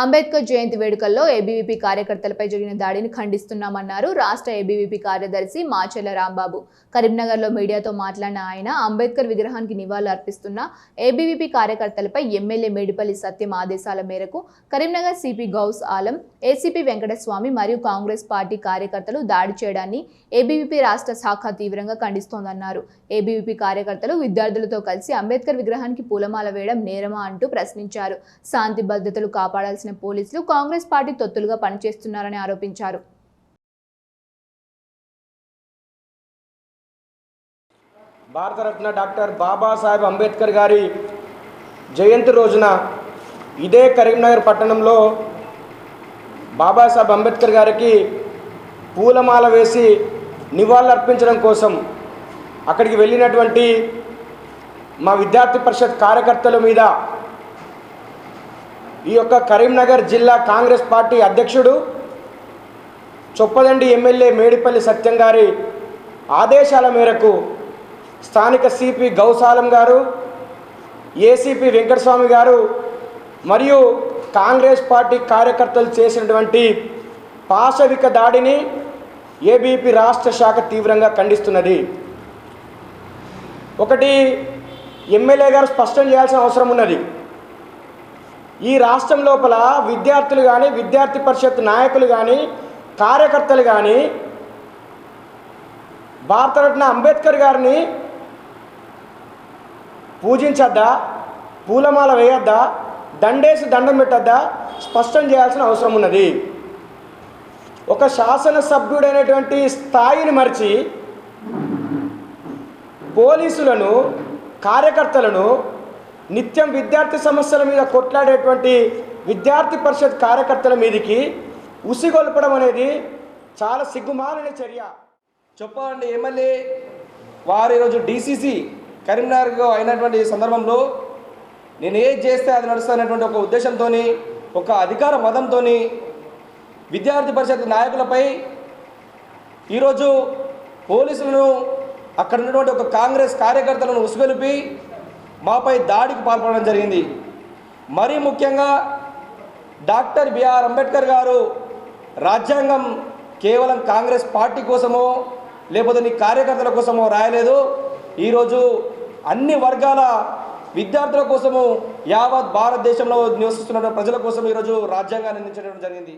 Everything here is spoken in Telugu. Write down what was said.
అంబేద్కర్ జయంతి వేడుకల్లో ఏబీవీపీ కార్యకర్తలపై జరిగిన దాడిని ఖండిస్తున్నామన్నారు రాష్ట్ర ఏబీవీపీ కార్యదర్శి మాచెల్ల రాంబాబు. కరీంనగర్లో మీడియాతో మాట్లాడిన ఆయన అంబేద్కర్ విగ్రహానికి నివాళులు అర్పిస్తున్న ఏబీవీపీ కార్యకర్తలపై ఎమ్మెల్యే మేడిపల్లి సత్యం ఆదేశాల మేరకు కరీంనగర్ సిపి గౌస్ ఆలం, ఏసీపీ వెంకటస్వామి మరియు కాంగ్రెస్ పార్టీ కార్యకర్తలు దాడి చేయడాన్ని ఏబీవీపీ రాష్ట్ర శాఖ తీవ్రంగా ఖండిస్తోందన్నారు. ఏబీవీపీ కార్యకర్తలు విద్యార్థులతో కలిసి అంబేద్కర్ విగ్రహానికి పూలమాల వేయడం నేరమా అంటూ ప్రశ్నించారు. శాంతి భద్రతలు కాపాడాల్సిన పోలీసులు కాంగ్రెస్ పార్టీ తొత్తులుగా పనిచేస్తున్నారని ఆరోపించారు. భారతరత్న డాక్టర్ బాబాసాహెబ్ అంబేద్కర్ గారి జయంతి రోజున ఇదే కరీంనగర్ పట్టణంలో బాబాసాహెబ్ అంబేద్కర్ గారికి పూలమాల వేసి నివాళులర్పించడం కోసం అక్కడికి వెళ్ళినటువంటి మా విద్యార్థి పరిషత్ కార్యకర్తల మీద ఈ యొక్క కరీంనగర్ జిల్లా కాంగ్రెస్ పార్టీ అధ్యక్షుడు చొప్పదండి ఎమ్మెల్యే మేడిపల్లి సత్యం గారి ఆదేశాల మేరకు స్థానిక సిపి గౌసాలం గారు, ఏసీపీ వెంకటస్వామి గారు మరియు కాంగ్రెస్ పార్టీ కార్యకర్తలు చేసినటువంటి పాశవిక దాడిని ఏబీపీ రాష్ట్ర శాఖ తీవ్రంగా ఖండిస్తున్నది. ఒకటి ఎమ్మెల్యే గారు స్పష్టం చేయాల్సిన అవసరం ఉన్నది. ఈ రాష్ట్రం లోపల విద్యార్థులు కానీ, విద్యార్థి పరిషత్ నాయకులు కానీ, కార్యకర్తలు కానీ భారతరత్న అంబేద్కర్ గారిని పూజించద్దా, పూలమాల వేయద్దా, దండేసి దండం పెట్టద్దా స్పష్టం చేయాల్సిన అవసరం ఉన్నది. ఒక శాసనసభ్యుడైనటువంటి స్థాయిని మరిచి పోలీసులను, కార్యకర్తలను, నిత్యం విద్యార్థి సమస్యల మీద కొట్లాడేటువంటి విద్యార్థి పరిషత్ కార్యకర్తల మీదకి ఉసిగొల్పడం అనేది చాలా సిగ్గుమాలిన చర్య. చెప్పండి, ఎమ్మెల్యే వారు ఈరోజు డీసీసీ కరీంనగర్లో అయినటువంటి సందర్భంలో నేను ఏది చేస్తే అది నడుస్తున్నటువంటి ఒక ఉద్దేశంతో, ఒక అధికార మదంతో విద్యార్థి పరిషత్ నాయకులపై ఈరోజు పోలీసులను, అక్కడ ఉన్నటువంటి ఒక కాంగ్రెస్ కార్యకర్తలను ఉసుగొలిపి మాపై దాడికి పాల్పడడం జరిగింది. మరీ ముఖ్యంగా డాక్టర్ బిఆర్ అంబేద్కర్ గారు రాజ్యాంగం కేవలం కాంగ్రెస్ పార్టీ కోసమో లేకపోతే నీ కార్యకర్తల కోసమో రాయలేదు. ఈరోజు అన్ని వర్గాల విద్యార్థుల కోసము, యావత్ భారతదేశంలో నివసిస్తున్న ప్రజల కోసం ఈరోజు రాజ్యాంగాన్ని అందించడం జరిగింది.